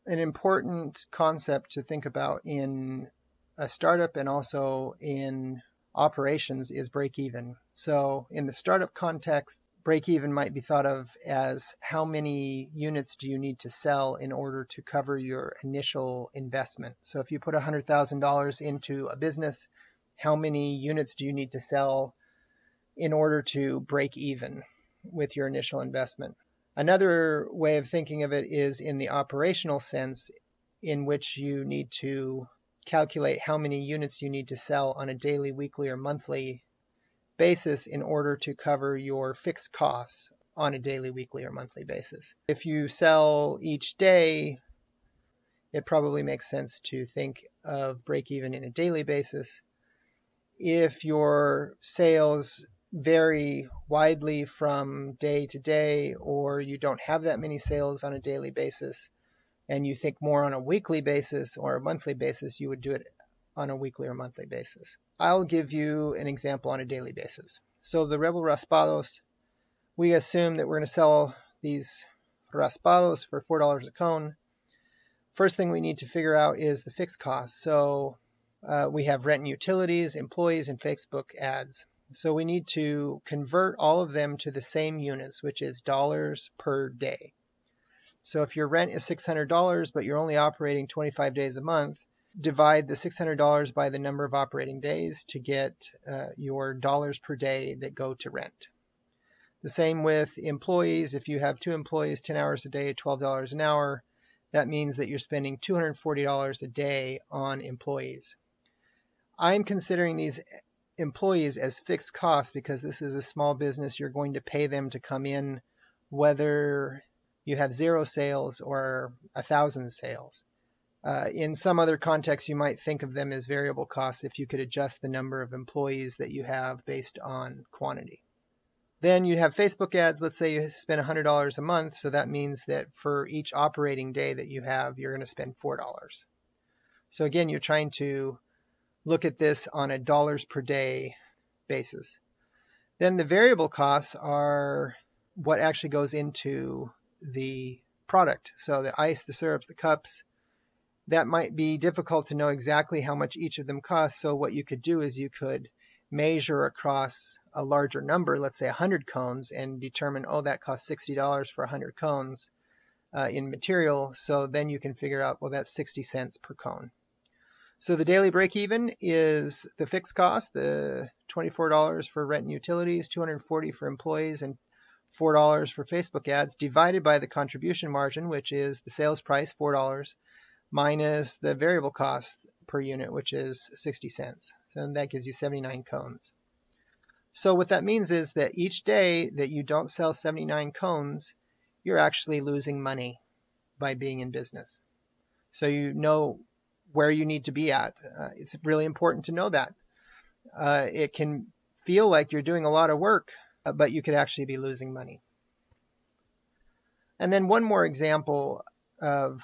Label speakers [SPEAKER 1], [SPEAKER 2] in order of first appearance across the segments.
[SPEAKER 1] an important concept to think about in a startup and also in operations is break even. So in the startup context, break even might be thought of as how many units do you need to sell in order to cover your initial investment. So if you put $100,000 into a business, how many units do you need to sell in order to break even with your initial investment? Another way of thinking of it is in the operational sense, in which you need to calculate how many units you need to sell on a daily, weekly, or monthly basis in order to cover your fixed costs on a daily, weekly, or monthly basis. If you sell each day, it probably makes sense to think of break even in a daily basis. If your sales vary widely from day to day, or you don't have that many sales on a daily basis, and you think more on a weekly basis or a monthly basis, you would do it on a weekly or monthly basis. I'll give you an example on a daily basis. So the Rebel Raspados, we assume that we're going to sell these raspados for $4 a cone. First thing we need to figure out is the fixed cost. So we have rent and utilities, employees, and Facebook ads. So we need to convert all of them to the same units, which is dollars per day. So if your rent is $600, but you're only operating 25 days a month, divide the $600 by the number of operating days to get your dollars per day that go to rent. The same with employees. If you have 2 employees, 10 hours a day, $12 an hour, that means that you're spending $240 a day on employees. I'm considering these employees as fixed costs because this is a small business. You're going to pay them to come in whether you have 0 sales or 1,000 sales. In some other contexts, you might think of them as variable costs if you could adjust the number of employees that you have based on quantity. Then you have Facebook ads. Let's say you spend $100 a month. So that means that for each operating day that you have, you're going to spend $4. So again, you're trying to look at this on a dollars per day basis. Then the variable costs are what actually goes into the product. So the ice, the syrups, the cups, that might be difficult to know exactly how much each of them costs. So what you could do is you could measure across a larger number, let's say 100 cones, and determine, oh, that costs $60 for 100 cones in material. So then you can figure out, well, that's 60 cents per cone. So the daily break even is the fixed cost, the $24 for rent and utilities, $240 for employees, and $4 for Facebook ads, divided by the contribution margin, which is the sales price, $4, minus the variable cost per unit, which is 60 cents. So that gives you 79 cones. So what that means is that each day that you don't sell 79 cones, you're actually losing money by being in business. So you know where you need to be at. It's really important to know that. It can feel like you're doing a lot of work, but you could actually be losing money. And then one more example of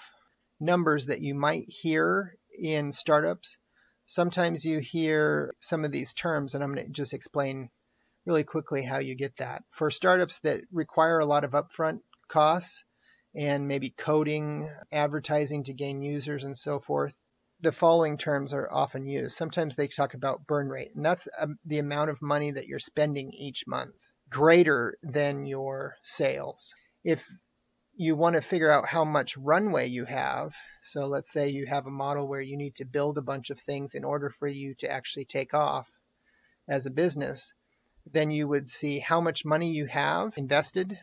[SPEAKER 1] numbers that you might hear in startups. Sometimes you hear some of these terms, and I'm going to just explain really quickly how you get that. For startups that require a lot of upfront costs and maybe coding, advertising to gain users and so forth, the following terms are often used. Sometimes they talk about burn rate, and that's the amount of money that you're spending each month, greater than your sales. If you want to figure out how much runway you have, so let's say you have a model where you need to build a bunch of things in order for you to actually take off as a business, then you would see how much money you have invested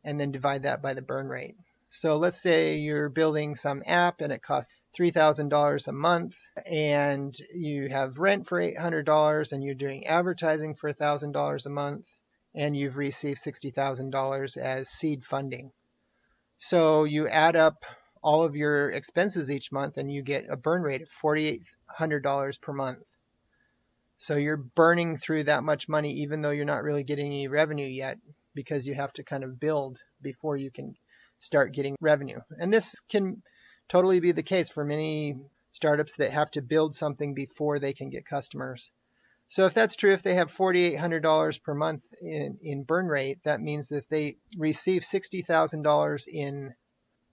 [SPEAKER 1] and then divide that by the burn rate. So let's say you're building some app and it costs $3,000 a month, and you have rent for $800, and you're doing advertising for $1,000 a month, and you've received $60,000 as seed funding. So you add up all of your expenses each month, and you get a burn rate of $4,800 per month. So you're burning through that much money, even though you're not really getting any revenue yet, because you have to kind of build before you can start getting revenue. And this can totally be the case for many startups that have to build something before they can get customers. So if that's true, if they have $4,800 per month in burn rate, that means that if they receive $60,000 in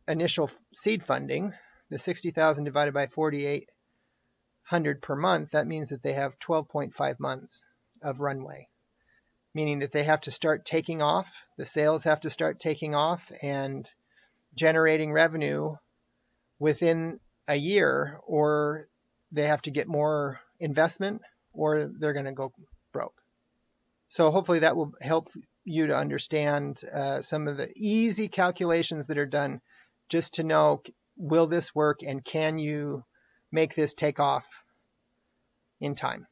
[SPEAKER 1] initial seed funding, the 60,000 divided by 4,800 per month, that means that they have 12.5 months of runway, meaning that they have to start taking off. The sales have to start taking off and generating revenue within a year, or they have to get more investment, or they're going to go broke. So hopefully that will help you to understand some of the easy calculations that are done just to know, will this work and can you make this take off in time?